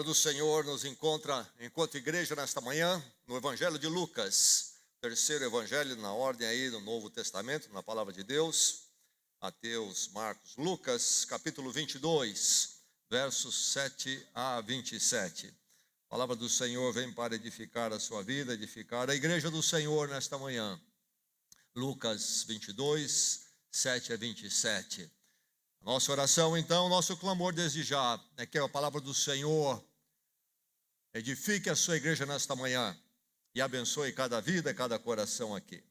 palavra do Senhor nos encontra enquanto igreja nesta manhã, no Evangelho de Lucas, terceiro evangelho na ordem aí do Novo Testamento, na palavra de Deus, Mateus, Marcos, Lucas, capítulo 22, versos 7 a 27. A palavra do Senhor vem para edificar a sua vida, edificar a igreja do Senhor nesta manhã. Lucas 22, 7 a 27. Nossa oração, então, nosso clamor desde já é que a palavra do Senhor edifique a sua igreja nesta manhã e abençoe cada vida, cada coração aqui.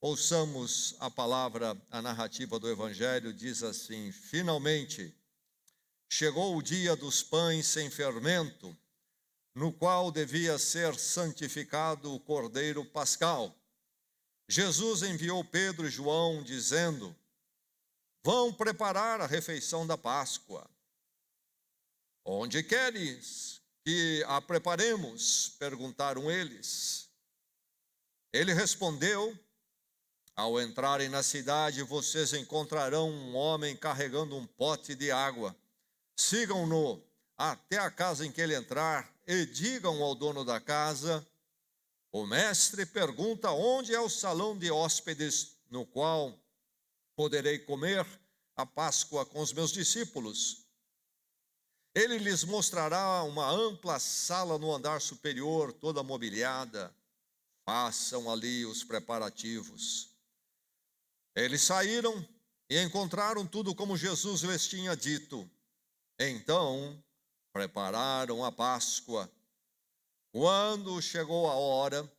Ouçamos a palavra, a narrativa do Evangelho, diz assim: finalmente, chegou o dia dos pães sem fermento, no qual devia ser santificado o Cordeiro Pascal. Jesus enviou Pedro e João, dizendo: vão preparar a refeição da Páscoa. Onde queres que a preparemos? Perguntaram eles. Ele respondeu: ao entrarem na cidade, vocês encontrarão um homem carregando um pote de água. Sigam-no até a casa em que ele entrar e digam ao dono da casa: o mestre pergunta onde é o salão de hóspedes no qual poderei comer a Páscoa com os meus discípulos. Ele lhes mostrará uma ampla sala no andar superior, toda mobiliada. Façam ali os preparativos. Eles saíram e encontraram tudo como Jesus lhes tinha dito. Então, prepararam a Páscoa. Quando chegou a hora,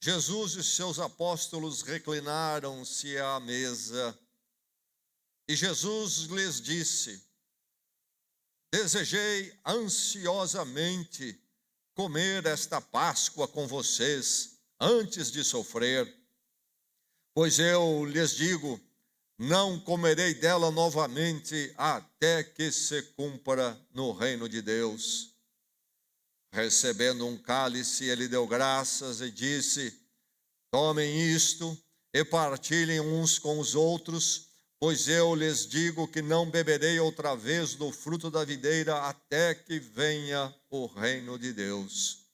Jesus e seus apóstolos reclinaram-se à mesa. E Jesus lhes disse: desejei ansiosamente comer esta Páscoa com vocês antes de sofrer. Pois eu lhes digo, não comerei dela novamente até que se cumpra no reino de Deus. Recebendo um cálice, ele deu graças e disse: tomem isto e partilhem uns com os outros, pois eu lhes digo que não beberei outra vez do fruto da videira até que venha o reino de Deus.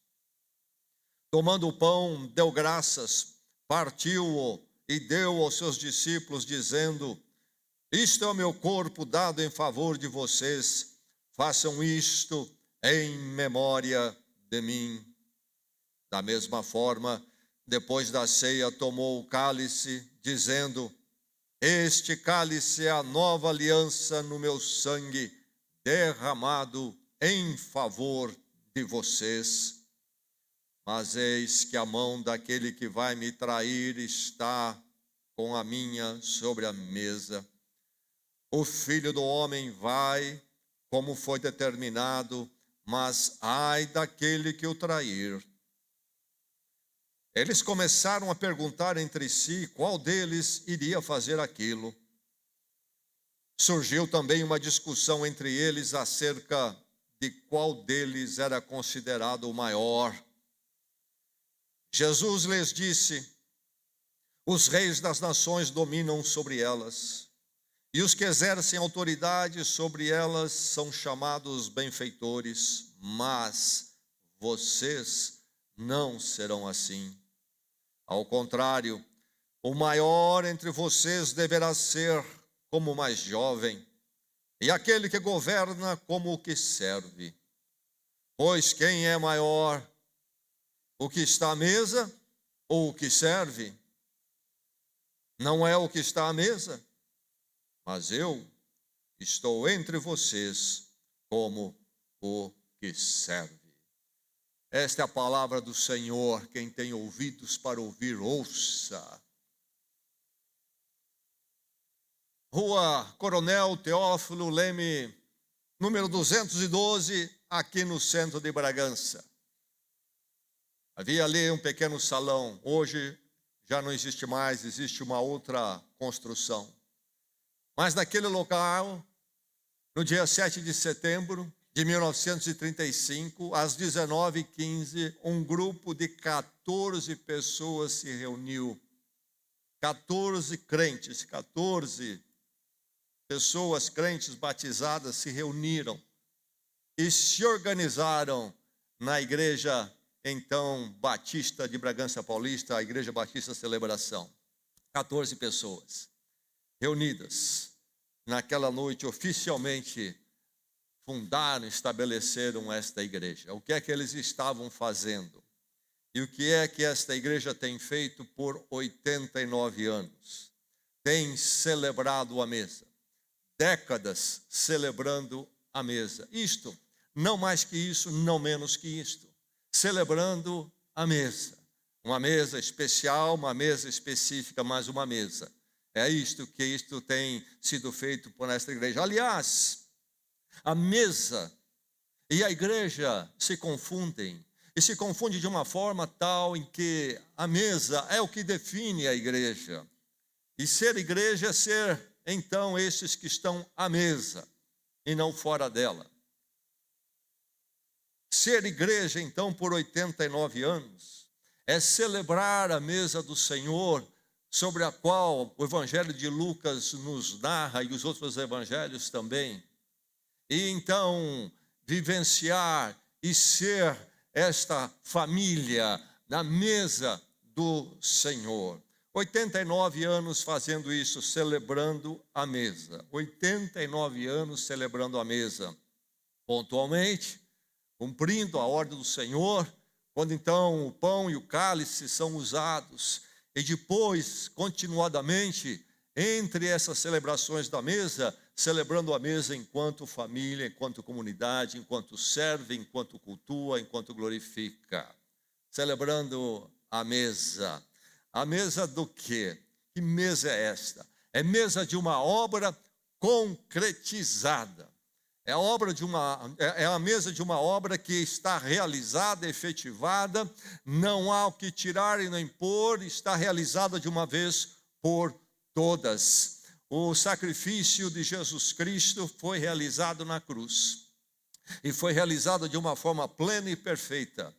Tomando o pão, deu graças, partiu-o e deu aos seus discípulos, dizendo: isto é o meu corpo dado em favor de vocês, façam isto em memória de mim. Da mesma forma, depois da ceia, tomou o cálice, dizendo: este cálice é a nova aliança no meu sangue, derramado em favor de vocês. Mas eis que a mão daquele que vai me trair está com a minha sobre a mesa. O Filho do Homem vai, como foi determinado, mas ai daquele que o trair. Eles começaram a perguntar entre si qual deles iria fazer aquilo. Surgiu também uma discussão entre eles acerca de qual deles era considerado o maior. Jesus lhes disse: os reis das nações dominam sobre elas, e os que exercem autoridade sobre elas são chamados benfeitores, mas vocês não serão assim. Ao contrário, o maior entre vocês deverá ser como o mais jovem, e aquele que governa como o que serve. Pois quem é maior, o que está à mesa ou o que serve? Não é o que está à mesa, mas eu estou entre vocês como o que serve. Esta é a palavra do Senhor. Quem tem ouvidos para ouvir, ouça. Rua Coronel Teófilo Leme, número 212, aqui no centro de Bragança. Havia ali um pequeno salão. Hoje já não existe mais, existe uma outra construção. Mas naquele local, no dia 7 de setembro de 1935, às 19h15, um grupo de 14 pessoas se reuniu. 14 crentes, 14 pessoas crentes batizadas se reuniram e se organizaram na igreja, então, Batista de Bragança Paulista, a Igreja Batista Celebração. 14 pessoas reunidas naquela noite, oficialmente fundaram, estabeleceram esta igreja. O que é que eles estavam fazendo? E o que é que esta igreja tem feito por 89 anos? Tem celebrado a mesa. Décadas celebrando a mesa. Isto, não mais que isso, não menos que isto. Celebrando a mesa. Uma mesa especial, uma mesa específica, mas uma mesa. É isto que isto tem sido feito por esta igreja. Aliás, a mesa e a igreja se confundem. E se confunde de uma forma tal em que a mesa é o que define a igreja. E ser igreja é ser, então, esses que estão à mesa e não fora dela. Ser igreja, então, por 89 anos, é celebrar a mesa do Senhor, sobre a qual o Evangelho de Lucas nos narra e os outros evangelhos também. E então, vivenciar e ser esta família na mesa do Senhor. 89 anos fazendo isso, celebrando a mesa. 89 anos celebrando a mesa. Pontualmente, cumprindo a ordem do Senhor, quando então o pão e o cálice são usados. E depois, continuadamente, entre essas celebrações da mesa, celebrando a mesa enquanto família, enquanto comunidade, enquanto serve, enquanto cultua, enquanto glorifica. Celebrando a mesa. A mesa do quê? Que mesa é esta? É mesa de uma obra concretizada. É a mesa de uma obra que está realizada, efetivada, não há o que tirar e nem pôr, está realizada de uma vez por todas. O sacrifício de Jesus Cristo foi realizado na cruz. E foi realizado de uma forma plena e perfeita.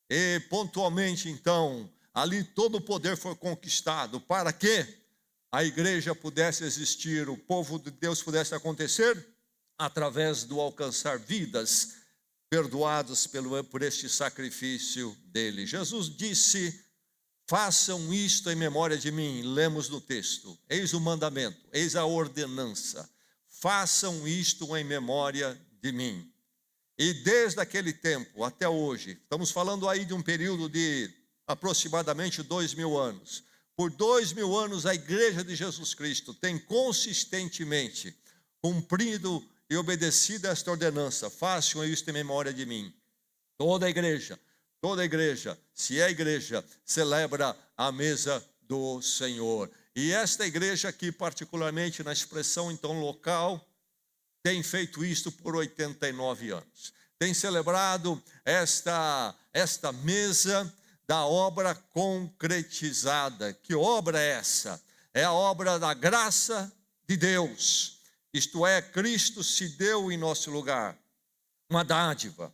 E pontualmente, então, ali todo o poder foi conquistado. Para que a igreja pudesse existir, o povo de Deus pudesse acontecer, através do alcançar vidas perdoadas por este sacrifício dele. Jesus disse: façam isto em memória de mim. Lemos no texto. Eis o mandamento, eis a ordenança. Façam isto em memória de mim. E desde aquele tempo até hoje, estamos falando aí de um período de aproximadamente 2000 anos. Por 2000 anos a igreja de Jesus Cristo tem consistentemente cumprido e obedecido a esta ordenança. Façam isto em memória de mim. Toda a igreja, se é igreja, celebra a mesa do Senhor. E esta igreja aqui, particularmente na expressão então local, tem feito isto por 89 anos. Tem celebrado esta mesa da obra concretizada. Que obra é essa? É a obra da graça de Deus. Isto é, Cristo se deu em nosso lugar. Uma dádiva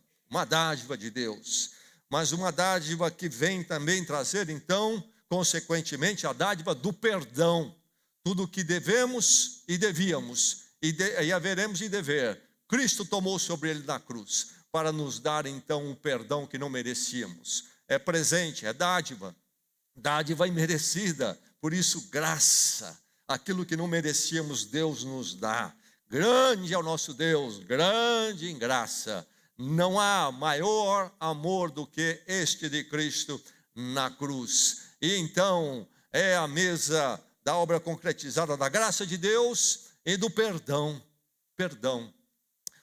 de Deus. Mas uma dádiva que vem também trazer, então, consequentemente, a dádiva do perdão. Tudo o que devemos e devíamos, e haveremos de dever, Cristo tomou sobre ele na cruz, para nos dar, então, um perdão que não merecíamos. É presente, é dádiva imerecida, por isso, graça. Aquilo que não merecíamos, Deus nos dá. Grande é o nosso Deus, grande em graça. Não há maior amor do que este de Cristo na cruz. E então, é a mesa da obra concretizada da graça de Deus e do perdão.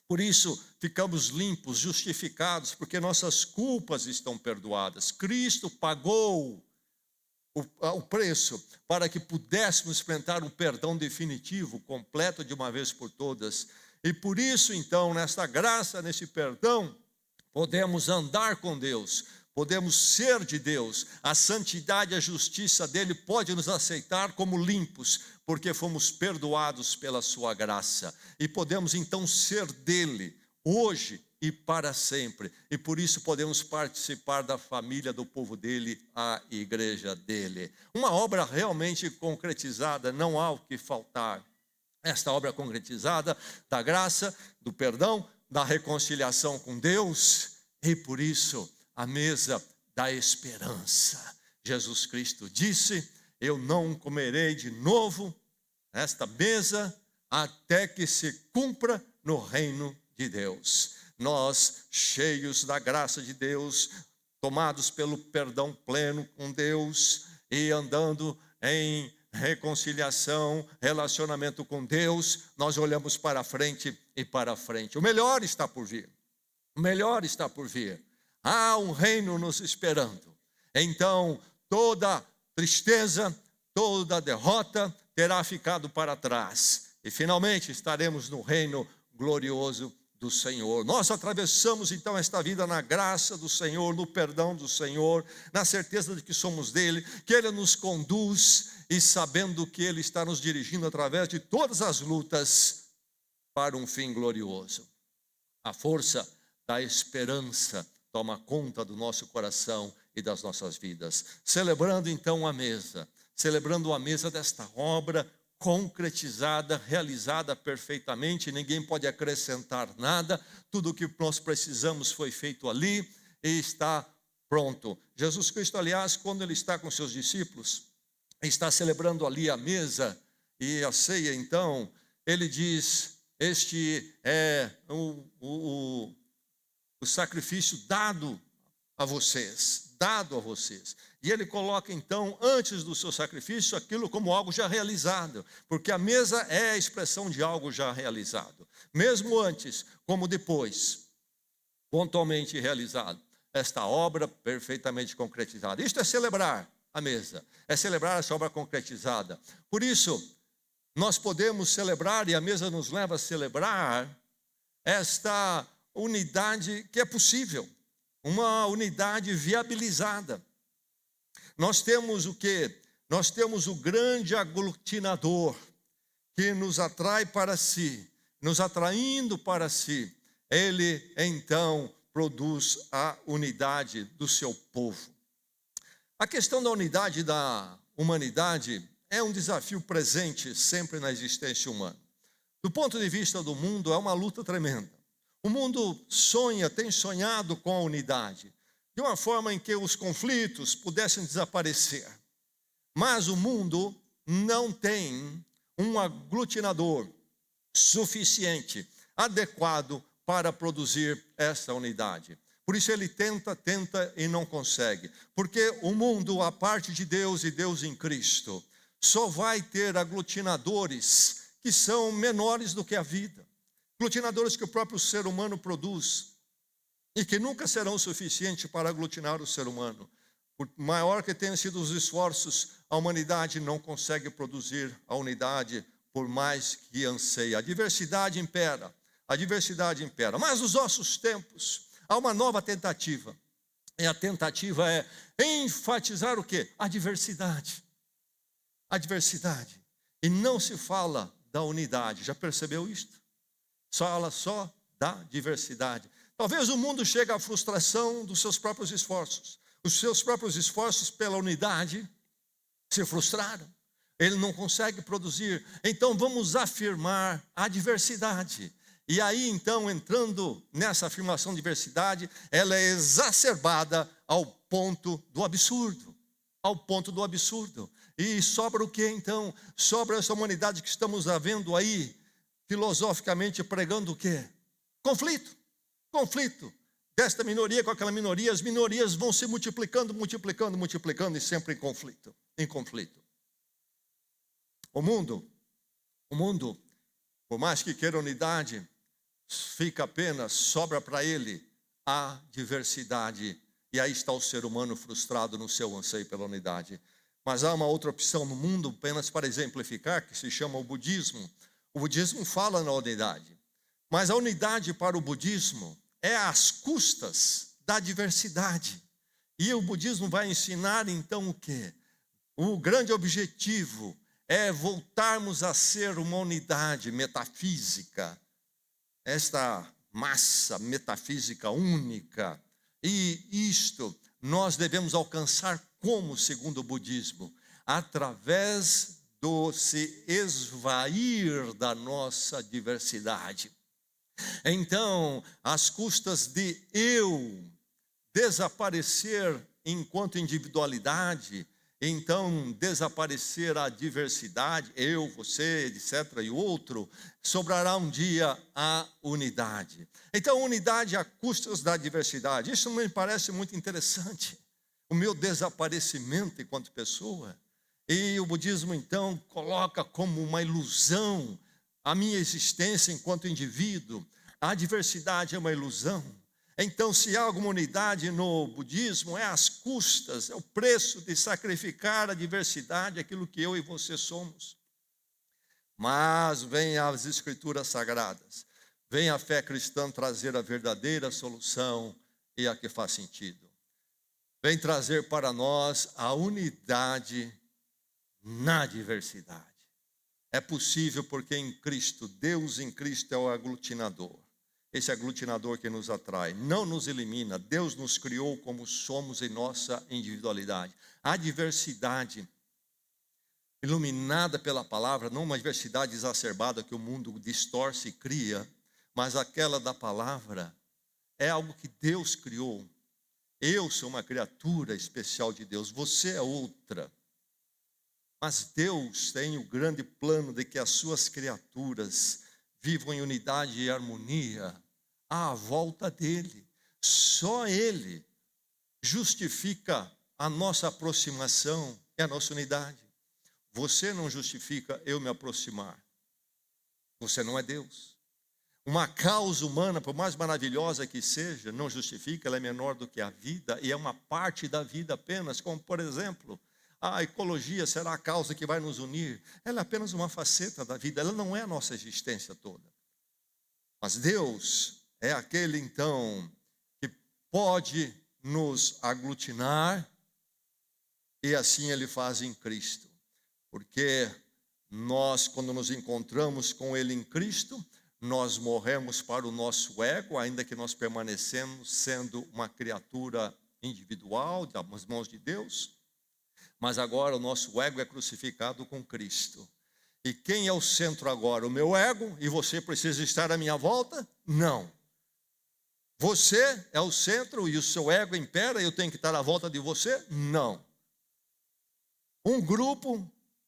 Por isso, ficamos limpos, justificados, porque nossas culpas estão perdoadas. Cristo pagou o preço para que pudéssemos experimentar um perdão definitivo, completo de uma vez por todas. E por isso, então, nesta graça, nesse perdão, podemos andar com Deus, podemos ser de Deus. A santidade e a justiça dele pode nos aceitar como limpos, porque fomos perdoados pela sua graça. E podemos, então, ser dele, hoje e para sempre. E por isso podemos participar da família do povo dele, a igreja dele. Uma obra realmente concretizada, não há o que faltar. Esta obra concretizada da graça, do perdão, da reconciliação com Deus e por isso a mesa da esperança. Jesus Cristo disse: eu não comerei de novo esta mesa até que se cumpra no reino de Deus. Nós, cheios da graça de Deus, tomados pelo perdão pleno com Deus e andando em reconciliação, relacionamento com Deus, nós olhamos para frente e para frente. O melhor está por vir. O melhor está por vir. Há um reino nos esperando. Então, toda tristeza, toda derrota terá ficado para trás. E finalmente estaremos no reino glorioso do Senhor. Nós atravessamos então esta vida na graça do Senhor, no perdão do Senhor, na certeza de que somos dele, que ele nos conduz e sabendo que ele está nos dirigindo através de todas as lutas para um fim glorioso. A força da esperança toma conta do nosso coração e das nossas vidas. Celebrando então a mesa desta obra concretizada, realizada perfeitamente, ninguém pode acrescentar nada, tudo o que nós precisamos foi feito ali e está pronto. Jesus Cristo, aliás, quando ele está com seus discípulos, está celebrando ali a mesa e a ceia, então, ele diz: este é o sacrifício dado a vocês. E ele coloca então, antes do seu sacrifício, aquilo como algo já realizado, porque a mesa é a expressão de algo já realizado. Mesmo antes, como depois, pontualmente realizado, esta obra perfeitamente concretizada. Isto é celebrar a mesa, é celebrar essa obra concretizada. Por isso, nós podemos celebrar, e a mesa nos leva a celebrar, esta unidade que é possível, uma unidade viabilizada. Nós temos o quê? Nós temos o grande aglutinador que nos atrai para si, nos atraindo para si. Ele então produz a unidade do seu povo. A questão da unidade da humanidade é um desafio presente sempre na existência humana. Do ponto de vista do mundo, é uma luta tremenda. O mundo tem sonhado com a unidade, de uma forma em que os conflitos pudessem desaparecer. Mas o mundo não tem um aglutinador suficiente, adequado para produzir essa unidade. Por isso ele tenta e não consegue. Porque o mundo, a parte de Deus e Deus em Cristo, só vai ter aglutinadores que são menores do que a vida. Aglutinadores que o próprio ser humano produz e que nunca serão suficientes para aglutinar o ser humano. Por maior que tenham sido os esforços, a humanidade não consegue produzir a unidade por mais que anseie. A diversidade impera. Mas nos nossos tempos, há uma nova tentativa. E a tentativa é enfatizar o quê? A diversidade. A diversidade. E não se fala da unidade. Já percebeu isto? Fala só da diversidade. Talvez o mundo chegue à frustração dos seus próprios esforços. Os seus próprios esforços pela unidade se frustraram. Ele não consegue produzir. Então vamos afirmar a diversidade. E aí então, entrando nessa afirmação de diversidade, ela é exacerbada ao ponto do absurdo. Ao ponto do absurdo. E sobra o que então? Sobra essa humanidade que estamos vendo aí, filosoficamente pregando o quê? Conflito desta minoria com aquela minoria. As minorias vão se multiplicando e sempre em conflito. O mundo, por mais que queira unidade, sobra para ele a diversidade. E aí está o ser humano frustrado no seu anseio pela unidade. Mas há uma outra opção no mundo, apenas para exemplificar, que se chama o budismo. O budismo fala na unidade. Mas a unidade para o budismo é às custas da diversidade. E o budismo vai ensinar então o quê? O grande objetivo é voltarmos a ser uma unidade metafísica. Esta massa metafísica única. E isto nós devemos alcançar como, segundo o budismo? Através do se esvair da nossa diversidade. Então, às custas de eu desaparecer enquanto individualidade, então desaparecer a diversidade, eu, você, etc. e o outro, sobrará um dia a unidade. Então, unidade a custas da diversidade, isso me parece muito interessante. O meu desaparecimento enquanto pessoa. E o budismo, então, coloca como uma ilusão a minha existência enquanto indivíduo. A diversidade é uma ilusão. Então, se há alguma unidade no budismo, é às custas, é o preço de sacrificar a diversidade, aquilo que eu e você somos. Mas vem as escrituras sagradas, vem a fé cristã trazer a verdadeira solução e a que faz sentido. Vem trazer para nós a unidade na diversidade. É possível porque em Cristo, Deus em Cristo é o aglutinador. Esse aglutinador que nos atrai, não nos elimina. Deus nos criou como somos em nossa individualidade. A diversidade iluminada pela palavra, não uma diversidade exacerbada que o mundo distorce e cria, mas aquela da palavra é algo que Deus criou. Eu sou uma criatura especial de Deus, você é outra. Mas Deus tem o grande plano de que as suas criaturas vivam em unidade e harmonia à volta dele. Só ele justifica a nossa aproximação e a nossa unidade. Você não justifica eu me aproximar. Você não é Deus. Uma causa humana, por mais maravilhosa que seja, não justifica, ela é menor do que a vida e é uma parte da vida apenas, como por exemplo, a ecologia será a causa que vai nos unir. Ela é apenas uma faceta da vida, ela não é a nossa existência toda. Mas Deus é aquele então que pode nos aglutinar e assim Ele faz em Cristo. Porque nós, quando nos encontramos com Ele em Cristo, nós morremos para o nosso ego, ainda que nós permanecemos sendo uma criatura individual, das mãos de Deus. Mas agora o nosso ego é crucificado com Cristo. E quem é o centro agora? O meu ego? E você precisa estar à minha volta? Não. Você é o centro e o seu ego impera e eu tenho que estar à volta de você? Não. Um grupo,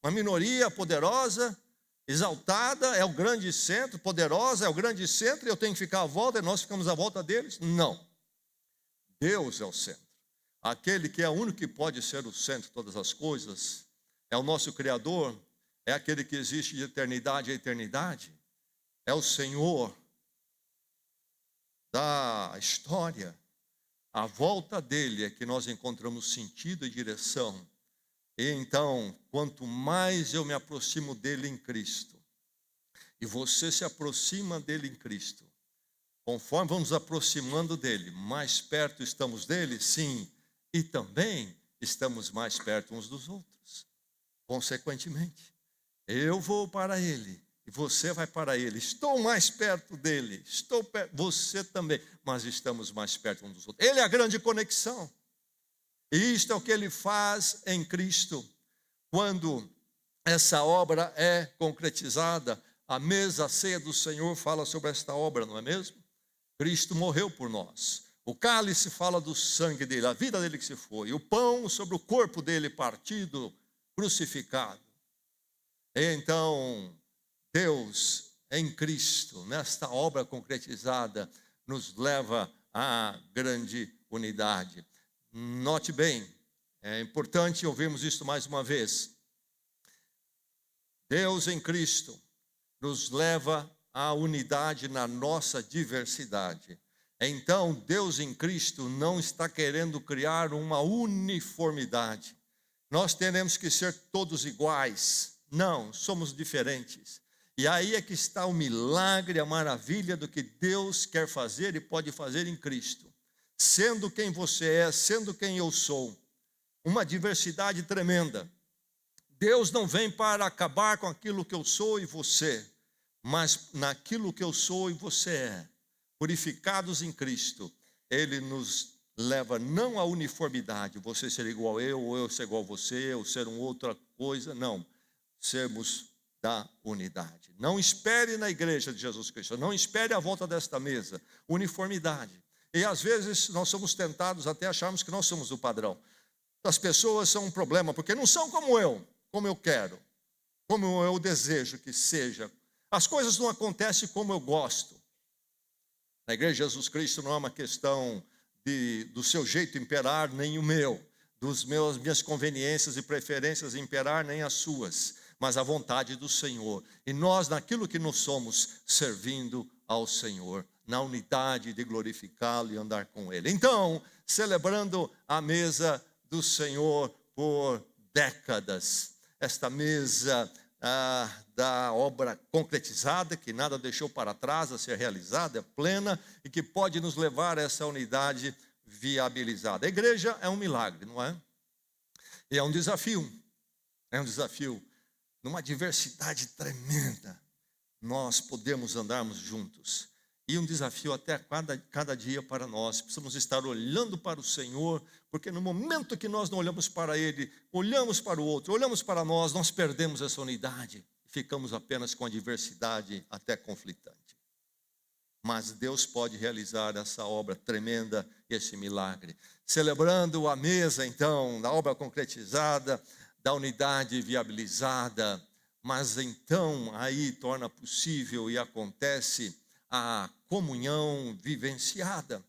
uma minoria poderosa, exaltada, é o grande centro, poderosa, é o grande centro, e eu tenho que ficar à volta e nós ficamos à volta deles? Não. Deus é o centro. Aquele que é o único que pode ser o centro de todas as coisas, é o nosso Criador, é aquele que existe de eternidade a eternidade, é o Senhor da história. À volta dele é que nós encontramos sentido e direção. E então, quanto mais eu me aproximo dele em Cristo, e você se aproxima dele em Cristo, conforme vamos aproximando dele, mais perto estamos dele, sim, e também estamos mais perto uns dos outros. Consequentemente, eu vou para ele e você vai para ele. Estou mais perto dele, você também, mas estamos mais perto uns dos outros. Ele é a grande conexão. E isto é o que ele faz em Cristo. Quando essa obra é concretizada, a mesa, a ceia do Senhor fala sobre esta obra, não é mesmo? Cristo morreu por nós. O cálice fala do sangue dele, a vida dele que se foi. O pão sobre o corpo dele partido, crucificado. E então, Deus em Cristo, nesta obra concretizada, nos leva à grande unidade. Note bem, é importante ouvirmos isso mais uma vez. Deus em Cristo nos leva à unidade na nossa diversidade. Então, Deus em Cristo não está querendo criar uma uniformidade. Nós teremos que ser todos iguais. Não, somos diferentes. E aí é que está o milagre, a maravilha do que Deus quer fazer e pode fazer em Cristo. Sendo quem você é, sendo quem eu sou. Uma diversidade tremenda. Deus não vem para acabar com aquilo que eu sou e você, mas naquilo que eu sou e você é. Purificados em Cristo, Ele nos leva não à uniformidade, você ser igual a eu, ou eu ser igual a você, ou ser uma outra coisa, não. Sermos da unidade. Não espere na igreja de Jesus Cristo, não espere à volta desta mesa uniformidade. E às vezes nós somos tentados até acharmos que nós somos o padrão. As pessoas são um problema, porque não são como eu quero, como eu desejo que seja. As coisas não acontecem como eu gosto. Na igreja de Jesus Cristo não é uma questão do seu jeito imperar, nem o meu, minhas conveniências e preferências imperar, nem as suas, mas a vontade do Senhor. E nós, naquilo que nós somos, servindo ao Senhor, na unidade de glorificá-lo e andar com Ele. Então, celebrando a mesa do Senhor por décadas, esta mesa da obra concretizada, que nada deixou para trás a ser realizada, é plena, e que pode nos levar a essa unidade viabilizada. A igreja é um milagre, não é? E é um desafio, numa diversidade tremenda, nós podemos andarmos juntos. E um desafio até cada dia para nós. Precisamos estar olhando para o Senhor, porque no momento que nós não olhamos para Ele, olhamos para o outro, olhamos para nós perdemos essa unidade. Ficamos apenas com a diversidade até conflitante. Mas Deus pode realizar essa obra tremenda, esse milagre. Celebrando a mesa, então, da obra concretizada, da unidade viabilizada. Mas então, aí torna possível e acontece a comunhão vivenciada.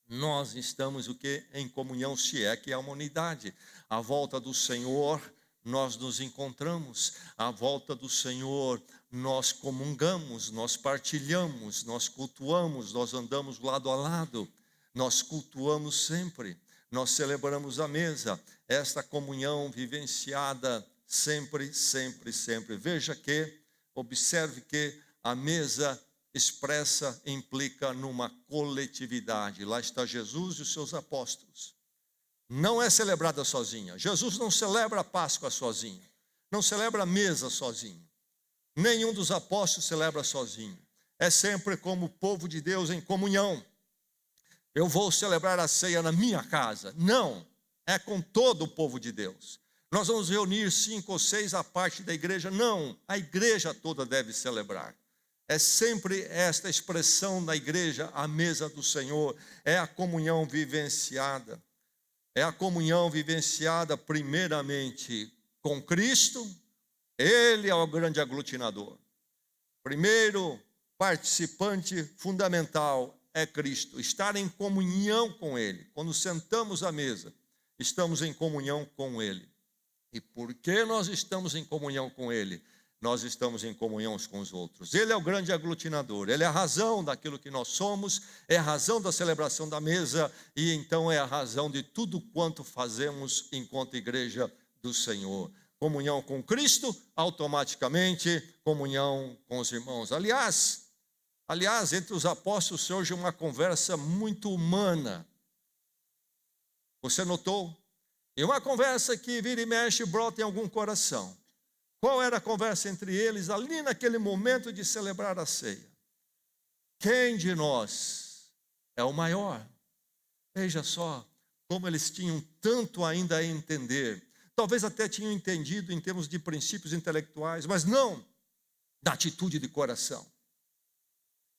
Nós estamos em comunhão, se é que é uma unidade. À volta do Senhor, nós nos encontramos. À volta do Senhor, nós comungamos, nós partilhamos, nós cultuamos, nós andamos lado a lado. Nós cultuamos sempre, nós celebramos a mesa. Esta comunhão vivenciada sempre, sempre, sempre. Observe que a mesa expressa, implica numa coletividade. Lá está Jesus e os seus apóstolos. Não é celebrada sozinha. Jesus não celebra a Páscoa sozinho. Não celebra a mesa sozinho. Nenhum dos apóstolos celebra sozinho. É sempre como o povo de Deus em comunhão. Eu vou celebrar a ceia na minha casa. Não, é com todo o povo de Deus. Nós vamos reunir 5 ou 6 à parte da igreja. Não, a igreja toda deve celebrar. É sempre esta expressão da igreja, a mesa do Senhor, é a comunhão vivenciada. É a comunhão vivenciada primeiramente com Cristo. Ele é o grande aglutinador. Primeiro participante fundamental é Cristo. Estar em comunhão com Ele. Quando sentamos à mesa, estamos em comunhão com Ele. E por que nós estamos em comunhão com Ele? Nós estamos em comunhão uns com os outros. Ele é o grande aglutinador, Ele é a razão daquilo que nós somos, é a razão da celebração da mesa, e então é a razão de tudo quanto fazemos enquanto igreja do Senhor. Comunhão com Cristo, automaticamente comunhão com os irmãos. Aliás, entre os apóstolos surge uma conversa muito humana. Você notou? E uma conversa que vira e mexe brota em algum coração. Qual era a conversa entre eles ali naquele momento de celebrar a ceia? Quem de nós é o maior? Veja só como eles tinham tanto ainda a entender. Talvez até tinham entendido em termos de princípios intelectuais, mas não da atitude de coração.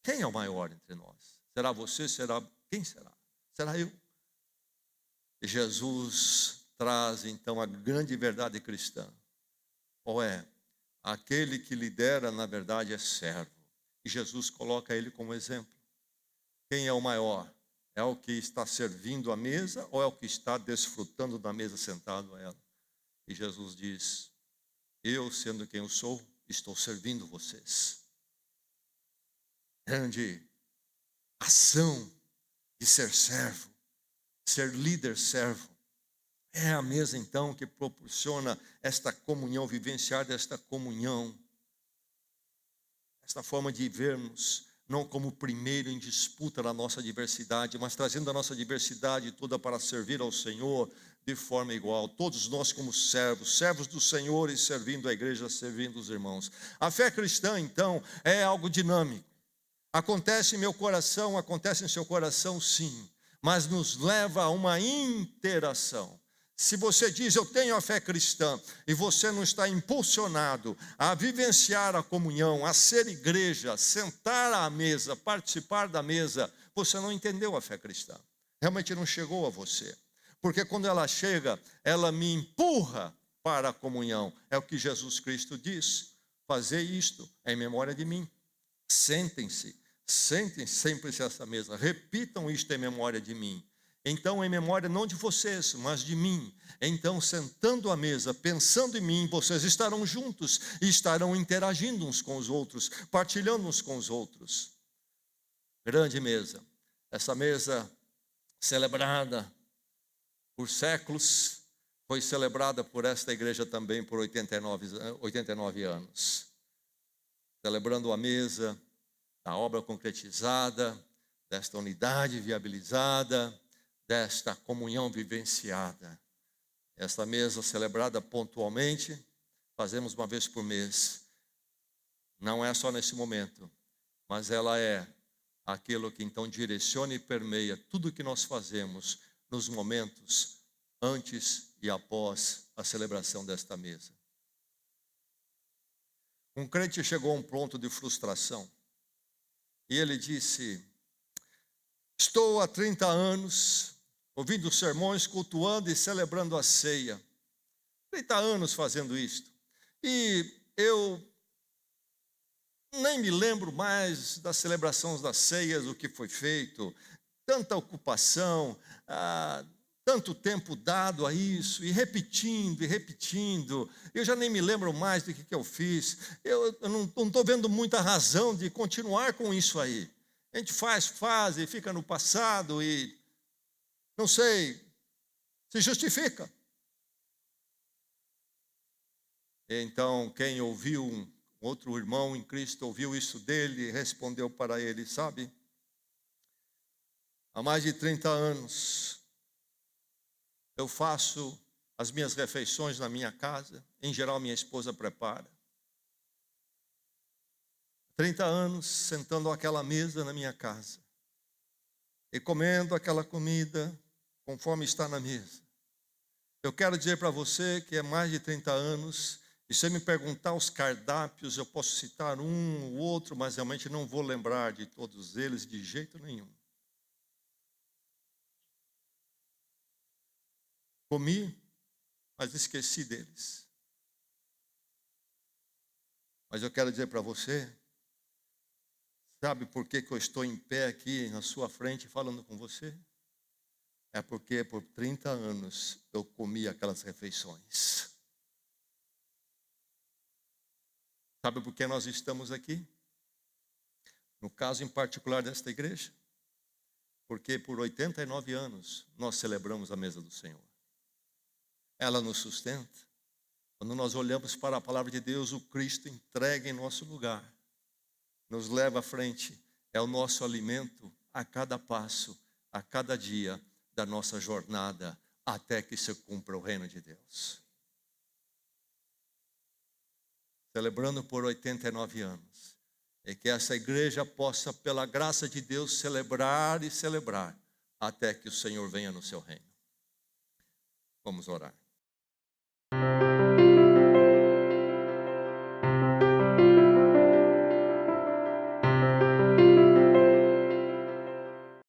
Quem é o maior entre nós? Será você? Quem será? Será eu? E Jesus traz então a grande verdade cristã. Qual é? Aquele que lidera, na verdade, é servo. E Jesus coloca ele como exemplo. Quem é o maior? É o que está servindo a mesa ou é o que está desfrutando da mesa sentado a ela? E Jesus diz, eu, sendo quem eu sou, estou servindo vocês. Grande ação de ser servo, ser líder servo. É a mesa, então, que proporciona esta comunhão, vivenciar desta comunhão. Esta forma de vermos, não como primeiro em disputa da nossa diversidade, mas trazendo a nossa diversidade toda para servir ao Senhor de forma igual. Todos nós como servos do Senhor e servindo a igreja, servindo os irmãos. A fé cristã, então, é algo dinâmico. Acontece em meu coração, acontece em seu coração, sim, mas nos leva a uma interação. Se você diz, eu tenho a fé cristã, e você não está impulsionado a vivenciar a comunhão, a ser igreja, sentar à mesa, participar da mesa, você não entendeu a fé cristã. Realmente não chegou a você. Porque quando ela chega, ela me empurra para a comunhão. É o que Jesus Cristo diz. Fazer isto em memória de mim. Sentem-se sempre a essa mesa. Repitam isto em memória de mim. Então, em memória não de vocês, mas de mim. Então, sentando à mesa, pensando em mim, vocês estarão juntos e estarão interagindo uns com os outros, partilhando uns com os outros. Grande mesa. Essa mesa celebrada por séculos, foi celebrada por esta igreja também por 89 anos. Celebrando a mesa da obra concretizada, desta unidade viabilizada, desta comunhão vivenciada. Esta mesa celebrada pontualmente, fazemos uma vez por mês. Não é só nesse momento, mas ela é aquilo que então direciona e permeia tudo o que nós fazemos nos momentos antes e após a celebração desta mesa. Um crente chegou a um ponto de frustração e ele disse: estou há 30 anos ouvindo sermões, cultuando e celebrando a ceia. 30 anos fazendo isto. E eu nem me lembro mais das celebrações das ceias, o que foi feito, tanta ocupação, tanto tempo dado a isso, e repetindo, eu já nem me lembro mais do que eu fiz, eu não estou vendo muita razão de continuar com isso aí. A gente faz e fica no passado e, não sei, se justifica. Então, quem ouviu, um outro irmão em Cristo ouviu isso dele e respondeu para ele: sabe, há mais de 30 anos, eu faço as minhas refeições na minha casa, em geral minha esposa prepara. 30 anos sentando àquela mesa na minha casa e comendo aquela comida conforme está na mesa. Eu quero dizer para você que é mais de 30 anos, e se você me perguntar os cardápios, eu posso citar um ou outro, mas realmente não vou lembrar de todos eles de jeito nenhum. Comi, mas esqueci deles. Mas eu quero dizer para você, sabe por que eu estou em pé aqui na sua frente falando com você? É porque por 30 anos eu comi aquelas refeições. Sabe por que nós estamos aqui? No caso em particular desta igreja, porque por 89 anos nós celebramos a mesa do Senhor. Ela nos sustenta. Quando nós olhamos para a palavra de Deus, o Cristo entrega em nosso lugar, nos leva à frente, é o nosso alimento a cada passo, a cada dia da nossa jornada, até que se cumpra o reino de Deus. Celebrando por 89 anos, e que essa igreja possa, pela graça de Deus, celebrar e celebrar, até que o Senhor venha no seu reino. Vamos orar.